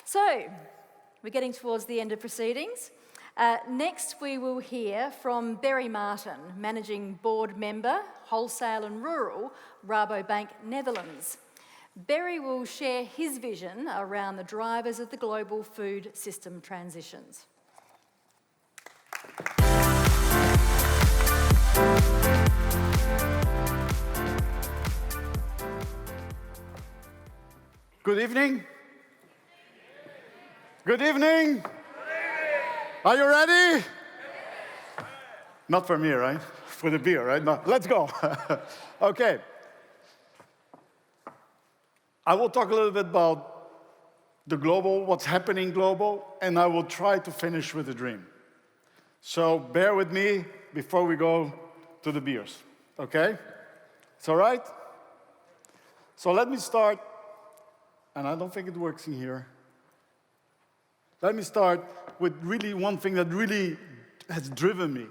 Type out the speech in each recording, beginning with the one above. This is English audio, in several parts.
So, we're getting towards the end of proceedings. Next, we will hear from Berry Marttin, Managing Board Member, Wholesale and Rural, Rabobank, Netherlands. Berry will share his vision around the drivers of the global food system transitions. Good evening. Good evening. Are you ready? Not for me, right? For the beer, right? No, let's go. Okay. I will talk a little bit about the global, what's happening global, and I will try to finish with a dream. So bear with me before we go to the beers, okay? It's all right? So let me start, and I don't think it works in here. Let me start with really one thing that really has driven me.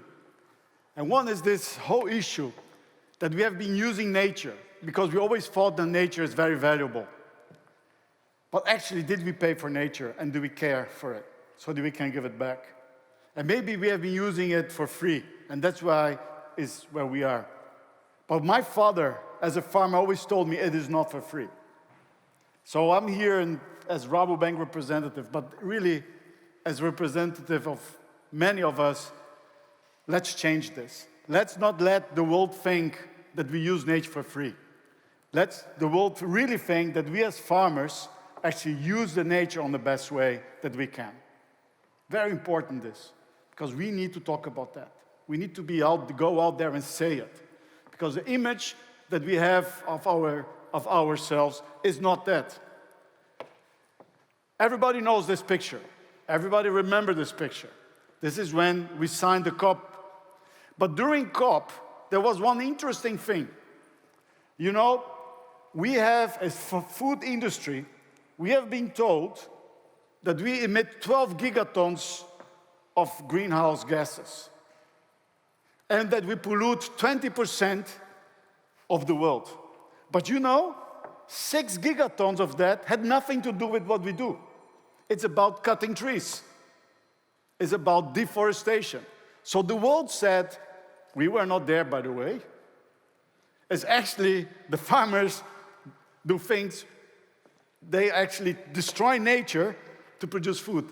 And one is this whole issue that we have been using nature because we always thought that nature is very valuable. But actually, did we pay for nature and do we care for it so that we can give it back? And maybe we have been using it for free, and that's why is where we are. But my father, as a farmer, always told me it is not for free. So I'm here as Rabobank representative, but really as representative of many of us, let's change this. Let's not let the world think that we use nature for free. Let the world really think that we as farmers actually use the nature on the best way that we can. Very important this, because we need to talk about that. We need to go out there and say it. Because the image that we have of ourselves is not that. Everybody knows this picture. Everybody remember this picture. This is when we signed the COP. But during COP, there was one interesting thing. You know, we have, as for food industry, we have been told that we emit 12 gigatons of greenhouse gases and that we pollute 20% of the world. But you know, 6 gigatons of that had nothing to do with what we do. It's about cutting trees. It's about deforestation. So the world said, we were not there, by the way. It's actually the farmers do things, they actually destroy nature to produce food.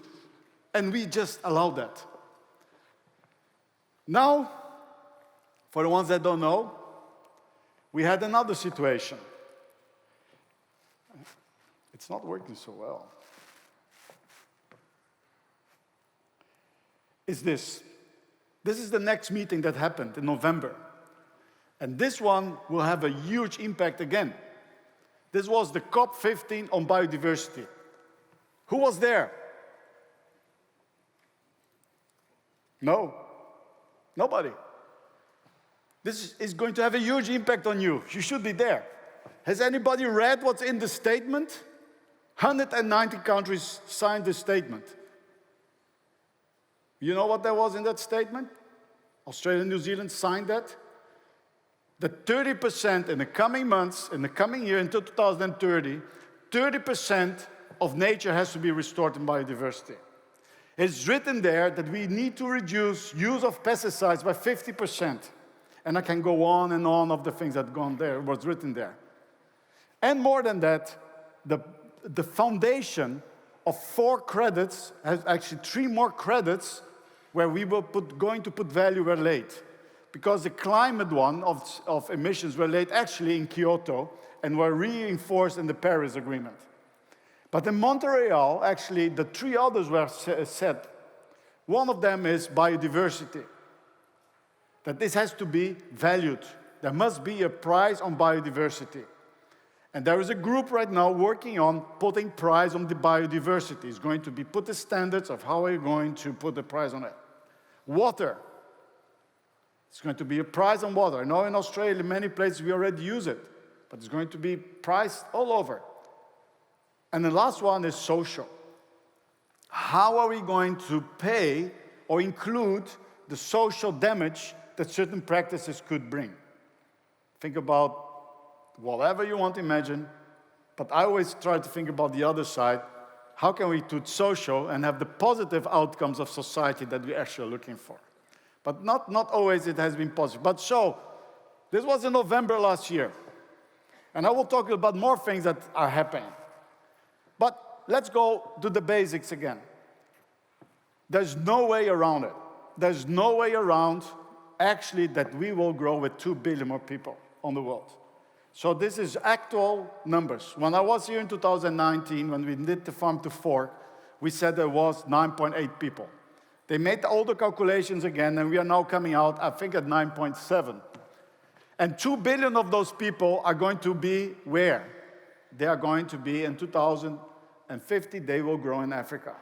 And we just allow that. Now, for the ones that don't know, we had another situation. It's not working so well. Is this. This is the next meeting that happened in November. And this one will have a huge impact again. This was the COP15 on biodiversity. Who was there? No. Nobody. This is going to have a huge impact on you. You should be there. Has anybody read what's in the statement? 190 countries signed the statement. You know what there was in that statement? Australia and New Zealand signed that. That 30% in the coming months, in the coming year, until 2030, 30% of nature has to be restored in biodiversity. It's written there that we need to reduce use of pesticides by 50%. And I can go on and on of the things that gone there, what's written there. And more than that, the foundation of 4 credits has actually 3 more credits where we will going to put value were late. Because the climate one of emissions were late actually in Kyoto and were reinforced in the Paris Agreement. But in Montreal, actually, the 3 others were set. One of them is biodiversity. That this has to be valued. There must be a price on biodiversity. And there is a group right now working on putting price on the biodiversity. It's going to be put the standards of how we're going to put the price on it. Water. It's going to be a price on water. I know in Australia, in many places, we already use it. But it's going to be priced all over. And the last one is social. How are we going to pay or include the social damage that certain practices could bring? Think about whatever you want to imagine, but I always try to think about the other side. how can we do social and have the positive outcomes of society that we actually are looking for. But not always it has been positive. But so, this was in November last year. And I will talk about more things that are happening. But let's go to the basics again. There's no way around it. There's no way around actually that we will grow with 2 billion more people on the world. So this is actual numbers. When I was here in 2019, when we did the Farm to Fork, we said there was 9.8 people. They made all the calculations again, and we are now coming out, I think, at 9.7. And 2 billion of those people are going to be where? They are going to be in 2050, they will grow in Africa.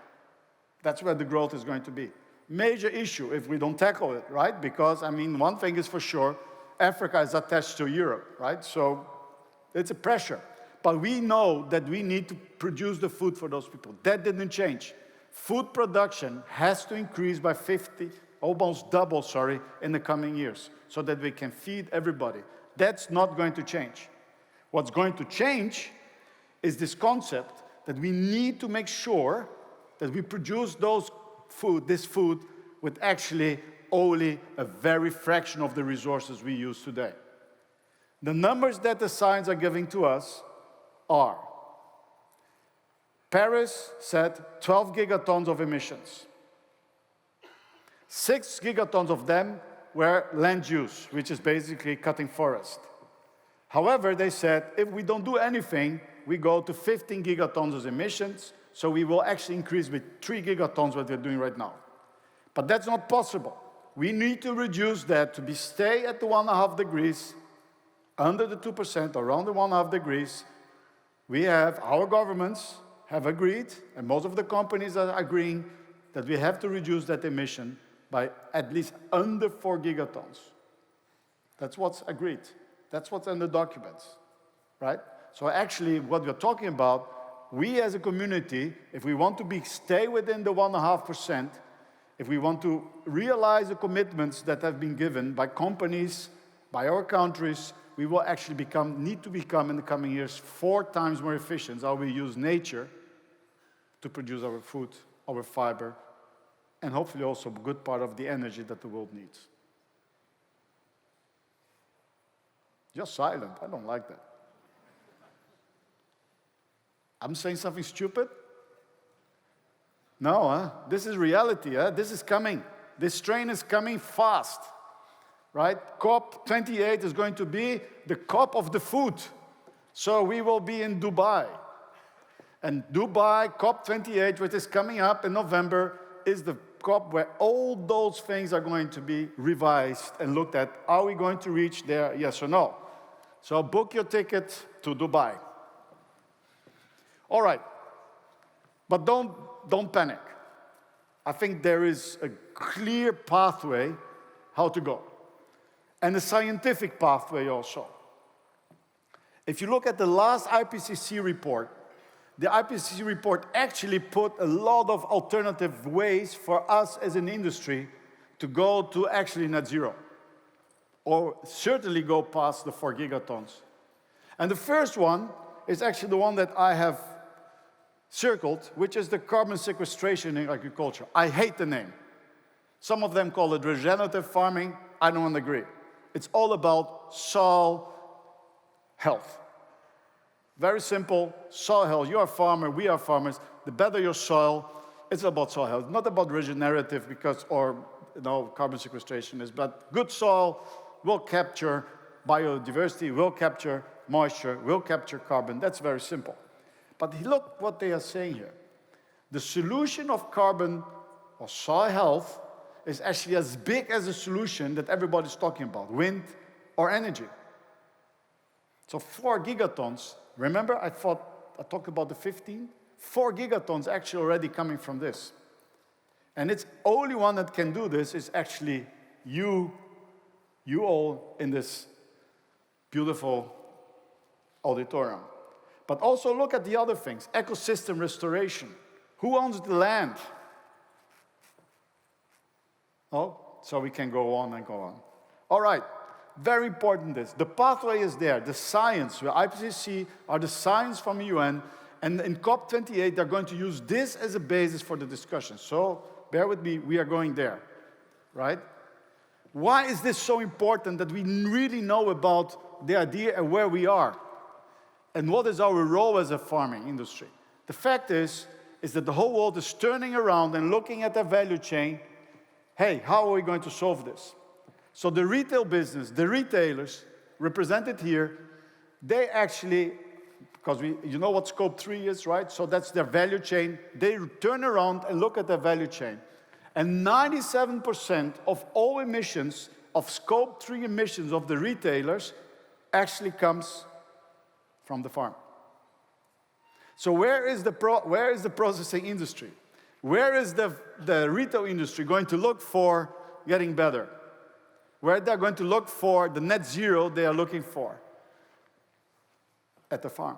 That's where the growth is going to be. Major issue if we don't tackle it, right? Because, I mean, one thing is for sure, Africa is attached to Europe, right? So it's a pressure. But we know that we need to produce the food for those people. That didn't change. Food production has to increase by 50, almost double, in the coming years, so that we can feed everybody. That's not going to change. What's going to change is this concept that we need to make sure that we produce this food with actually only a very fraction of the resources we use today. The numbers that the science are giving to us are: Paris said 12 gigatons of emissions. 6 gigatons of them were land use, which is basically cutting forest. However, they said if we don't do anything, we go to 15 gigatons of emissions, so we will actually increase with 3 gigatons what we're doing right now. But that's not possible. We need to reduce that to stay at the 1.5 degrees, under the 2%, around the 1.5 degrees. Our governments have agreed, and most of the companies are agreeing, that we have to reduce that emission by at least under 4 gigatons. That's what's agreed. That's what's in the documents, right? So actually, what we're talking about, we as a community, if we want to stay within the 1.5%, if we want to realize the commitments that have been given by companies, by our countries, we will actually need to become in the coming years 4 times more efficient how we use nature to produce our food, our fiber, and hopefully also a good part of the energy that the world needs. Just silent. I don't like that. I'm saying something stupid? No, huh? This is reality. Huh? This is coming. This train is coming fast, right? COP28 is going to be the COP of the food. So we will be in Dubai. And Dubai, COP28, which is coming up in November, is the COP where all those things are going to be revised and looked at. Are we going to reach there, yes or no? So book your ticket to Dubai. All right. But don't panic. I think there is a clear pathway how to go. And a scientific pathway also. If you look at the last IPCC report, the IPCC report actually put a lot of alternative ways for us as an industry to go to actually net zero, or certainly go past the 4 gigatons. And the first one is actually the one that I have circled, which is the carbon sequestration in agriculture. I hate the name. Some of them call it regenerative farming. I don't agree. It's all about soil health. Very simple, soil health. You're a farmer, we are farmers. The better your soil, it's about soil health. Not about regenerative carbon sequestration is, but good soil will capture biodiversity, will capture moisture, will capture carbon. That's very simple. But look what they are saying here. The solution of carbon or soil health is actually as big as the solution that everybody's talking about, wind or energy. So 4 gigatons, remember I talked about the 15? 4 gigatons actually already coming from this. And it's only one that can do this is actually you all in this beautiful auditorium. But also look at the other things. Ecosystem restoration. Who owns the land? Oh, so we can go on and go on. All right, very important this. The pathway is there. The science, the IPCC are the science from the UN, And in COP28, they're going to use this as a basis for the discussion. So bear with me, we are going there, right? Why is this so important that we really know about the idea and where we are? And what is our role as a farming industry? The fact is that the whole world is turning around and looking at the value chain. Hey, how are we going to solve this? So the retail business, the retailers represented here, they actually, because you know what Scope 3 is, right? So that's their value chain. They turn around and look at their value chain. And 97% of all emissions, of Scope 3 emissions of the retailers, actually comes from the farm. So where is the processing industry? Where is the retail industry going to look for getting better? Where they're going to look for the net zero they are looking for? At the farm.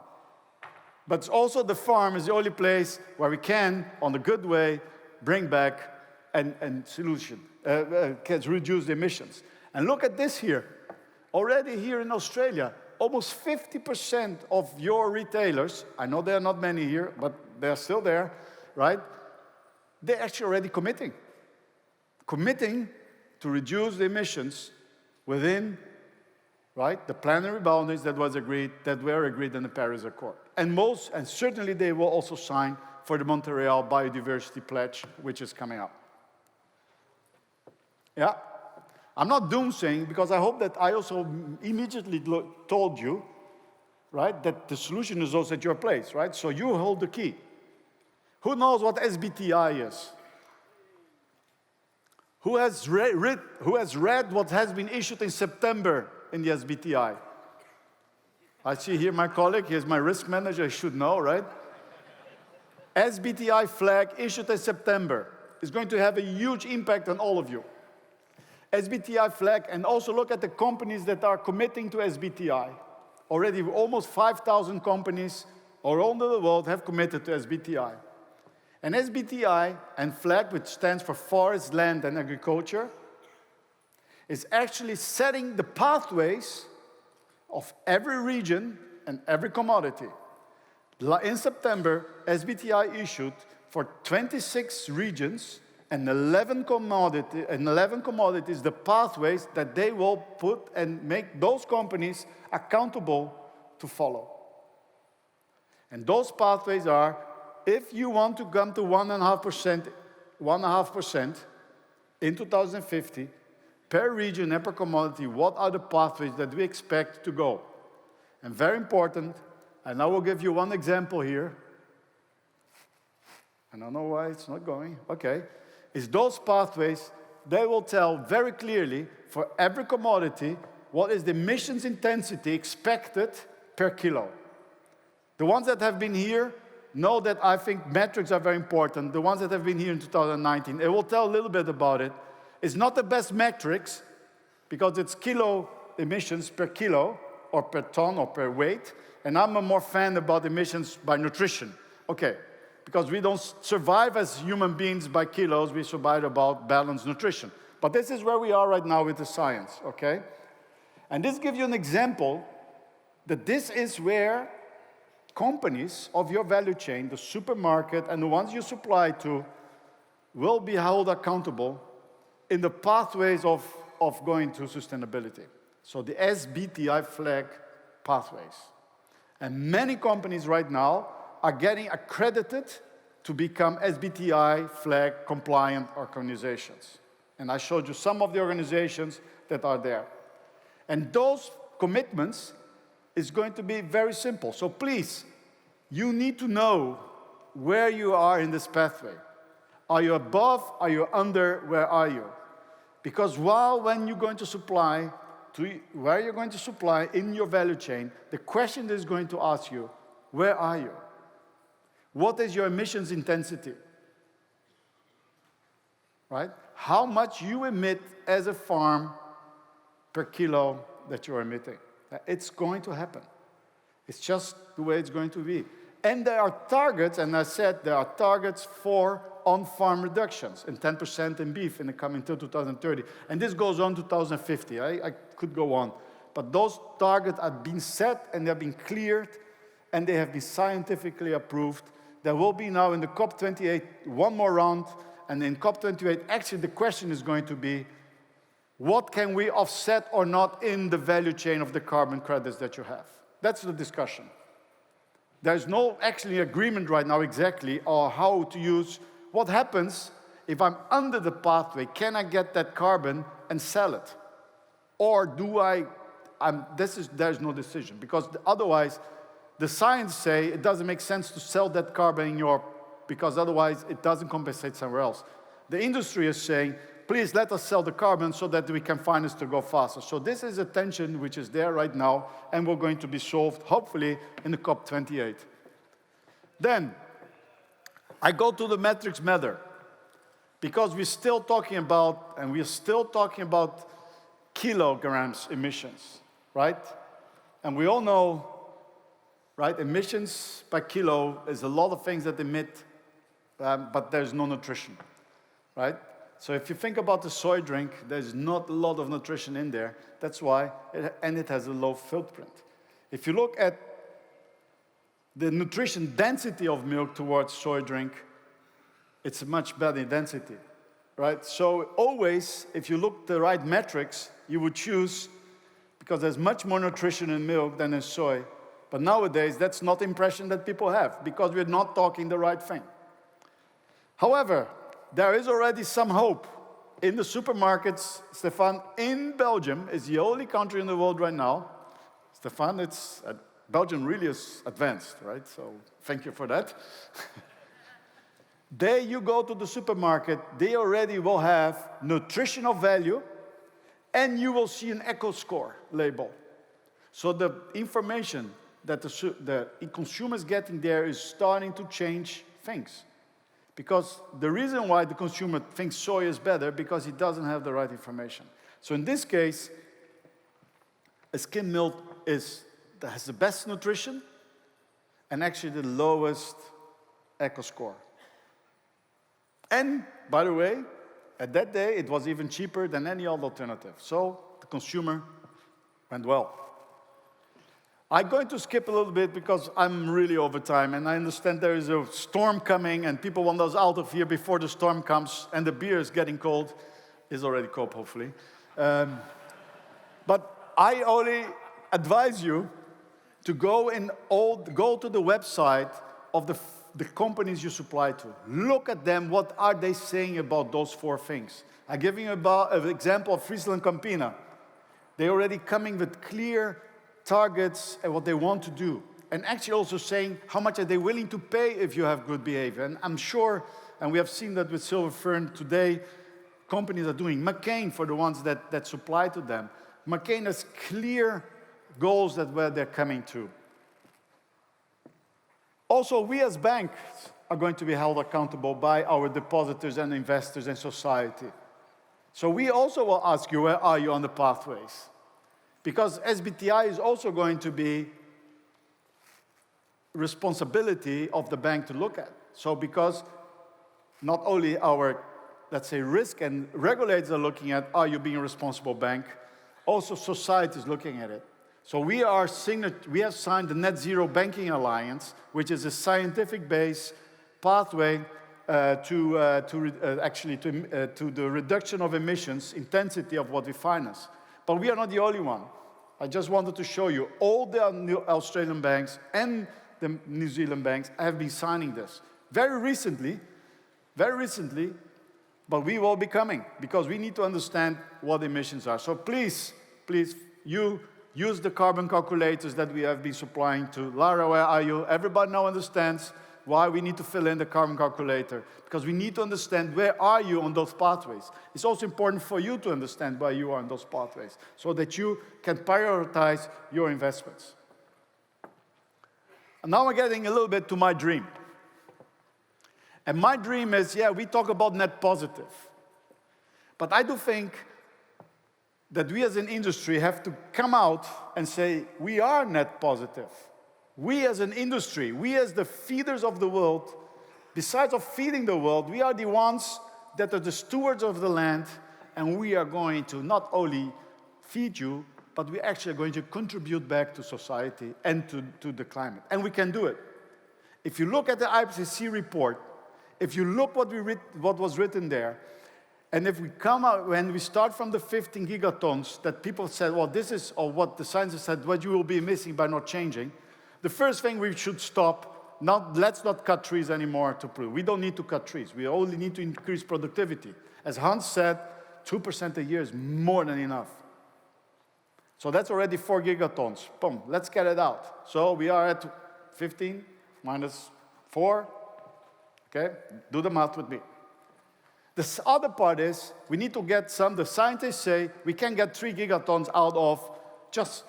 But it's also the farm is the only place where we can, on a good way, bring back and can reduce the emissions. And look at this here. Already here in Australia, almost 50% of your retailers, I know there are not many here, but they're still there, right? They're actually already committing to reduce the emissions within, right, the planetary boundaries that were agreed in the Paris Accord. And certainly they will also sign for the Montreal Biodiversity Pledge, which is coming up. Yeah. I'm not doomsaying, because I hope that I also immediately told you, right, that the solution is also at your place, right? So you hold the key. Who knows what SBTI is? Who has read what has been issued in September in the SBTI? I see here my colleague, here's my risk manager, I should know, right? SBTI flag issued in September is going to have a huge impact on all of you. SBTI flag, and also look at the companies that are committing to SBTI. Already almost 5,000 companies around the world have committed to SBTI. And SBTI and flag, which stands for Forest, Land and Agriculture, is actually setting the pathways of every region and every commodity. In September, SBTI issued for 26 regions and 11 commodities the pathways that they will put and make those companies accountable to follow. And those pathways are, if you want to come to 1.5% in 2050, per region and per commodity, what are the pathways that we expect to go? And very important, and I will give you one example here. I don't know why it's not going. Okay. Is those pathways, they will tell very clearly for every commodity what is the emissions intensity expected per kilo. The ones that have been here know that I think metrics are very important. The ones that have been here in 2019, it will tell a little bit about it. It's not the best metrics because it's kilo emissions per kilo or per ton or per weight. And I'm a more fan about emissions by nutrition. Okay. Because we don't survive as human beings by kilos, we survive about balanced nutrition. But this is where we are right now with the science, okay? And this gives you an example that this is where companies of your value chain, the supermarket and the ones you supply to, will be held accountable in the pathways of going to sustainability. So the SBTI flag pathways. And many companies right now are getting accredited to become SBTI flag compliant organizations. And I showed you some of the organizations that are there. And those commitments is going to be very simple. So please, you need to know where you are in this pathway. Are you above? Are you under? Where are you? Because when you're going to supply, where you're going to supply in your value chain, the question is going to ask you, where are you? What is your emissions intensity? Right? How much you emit as a farm per kilo that you're emitting. It's going to happen. It's just the way it's going to be. And there are targets, and I said there are targets for on-farm reductions, and 10% in beef in the coming till 2030. And this goes on to 2050. I could go on. But those targets are being set and they're being cleared and they have been scientifically approved. There will be now in the COP28 one more round, and in COP28, actually the question is going to be, what can we offset or not in the value chain of the carbon credits that you have? That's the discussion. There's no actually agreement right now exactly on how to use. What happens if I'm under the pathway? Can I get that carbon and sell it? Or do there's no decision, because otherwise the science say it doesn't make sense to sell that carbon because otherwise it doesn't compensate somewhere else. The industry is saying, please let us sell the carbon so that we can finance to go faster. So this is a tension which is there right now, and we're going to be solved, hopefully, in the COP28. Then, I go to the metrics matter, because we're still talking about kilograms emissions, right? And we all know, right, emissions per kilo is a lot of things that emit, but there's no nutrition, right? So if you think about the soy drink, there's not a lot of nutrition in there. That's why, it has a low footprint. If you look at the nutrition density of milk towards soy drink, it's a much better density, right? So always, if you look at the right metrics, you would choose, because there's much more nutrition in milk than in soy. But nowadays, that's not the impression that people have, because we're not talking the right thing. However, there is already some hope. In the supermarkets, Stefan, in Belgium, is the only country in the world right now. Stefan, Belgium really is advanced, right? So thank you for that. There you go to the supermarket, they already will have nutritional value, and you will see an eco score label. So the information that the consumer is getting there is starting to change things. Because the reason why the consumer thinks soy is better, because he doesn't have the right information. So in this case, a skim milk has the best nutrition and actually the lowest eco score. And by the way, at that day, it was even cheaper than any other alternative. So the consumer went well. I'm going to skip a little bit because I'm really over time, and I understand there is a storm coming and people want us out of here before the storm comes, and the beer is getting cold. It's already cold, hopefully. But I only advise you to go to the website of the companies you supply to. Look at them, what are they saying about those 4 things? I'm giving you an example of Friesland Campina. They're already coming with clear targets and what they want to do. And actually also saying how much are they willing to pay if you have good behavior. And I'm sure, and we have seen that with Silver Fern today, companies are doing. McCain, for the ones that supply to them. McCain has clear goals where they're coming to. Also, we as banks are going to be held accountable by our depositors and investors and society. So we also will ask you, where are you on the pathways? Because SBTI is also going to be responsibility of the bank to look at. So because not only our, let's say, risk and regulators are looking at, are you being a responsible bank? Also society is looking at it. So we have signed the Net Zero Banking Alliance, which is a scientific-based pathway to the reduction of emissions intensity of what we finance. But we are not the only one. I just wanted to show you all the Australian banks and the New Zealand banks have been signing this. Very recently, but we will be coming because we need to understand what emissions are. So please, you use the carbon calculators that we have been supplying to. Lara, where are you? Everybody now understands why we need to fill in the carbon calculator, because we need to understand where are you on those pathways. It's also important for you to understand where you are on those pathways so that you can prioritize your investments. And now we're getting a little bit to my dream. And my dream is, we talk about net positive. But I do think that we as an industry have to come out and say, we are net positive. We as an industry, we as the feeders of the world, besides of feeding the world, we are the ones that are the stewards of the land, and we are going to not only feed you, but we actually are going to contribute back to society and to the climate. And we can do it. If you look at the IPCC report, if you look what was written there, and if we come out, when we start from the 15 gigatons that people said, well, this is, or what the scientists said, what you will be missing by not changing, the first thing we should stop, let's not cut trees anymore to prove. We don't need to cut trees. We only need to increase productivity. As Hans said, 2% a year is more than enough. So that's already 4 gigatons. Boom, let's get it out. So we are at 15 minus 4. Okay, do the math with me. The other part is, we need to get the scientists say, we can get 3 gigatons out of just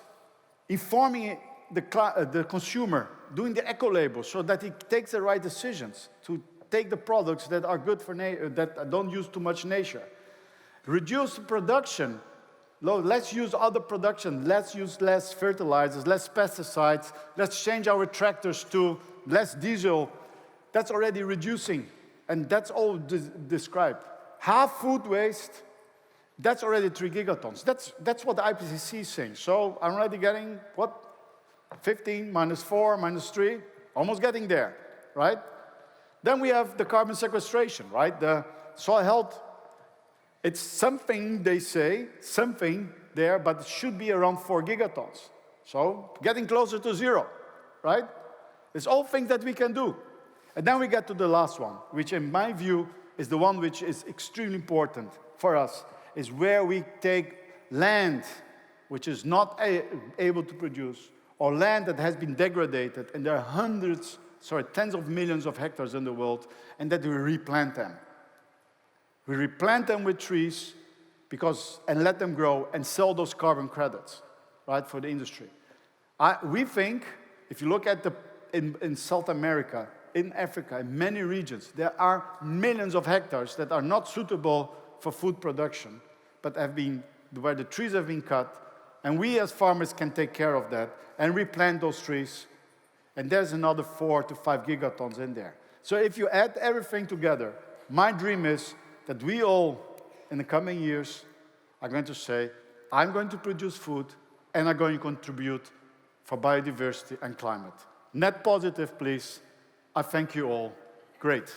informing the consumer, doing the eco-label so that he takes the right decisions to take the products that are good for that don't use too much nature. Reduce the production. Let's use other production. Let's use less fertilizers, less pesticides. Let's change our tractors to less diesel. That's already reducing. And that's all described. Half food waste, that's already 3 gigatons. That's what the IPCC is saying. So I'm already getting, what? 15 minus 4 minus 3, almost getting there, right? Then we have the carbon sequestration, right? The soil health, it's something, they say, something there, but it should be around 4 gigatons. So getting closer to 0, right? It's all things that we can do. And then we get to the last one, which in my view is the one which is extremely important for us, is where we take land which is not able to produce, or land that has been degraded, and there are tens of millions of hectares in the world, and that we replant them. We replant them with trees and let them grow and sell those carbon credits, right, for the industry. We think, if you look at in South America, in Africa, in many regions, there are millions of hectares that are not suitable for food production, but where the trees have been cut, and we as farmers can take care of that and replant those trees, and there's another 4 to 5 gigatons in there. So if you add everything together, my dream is that we all, in the coming years, are going to say, I'm going to produce food, and I'm going to contribute for biodiversity and climate. Net positive, please. I thank you all. Great.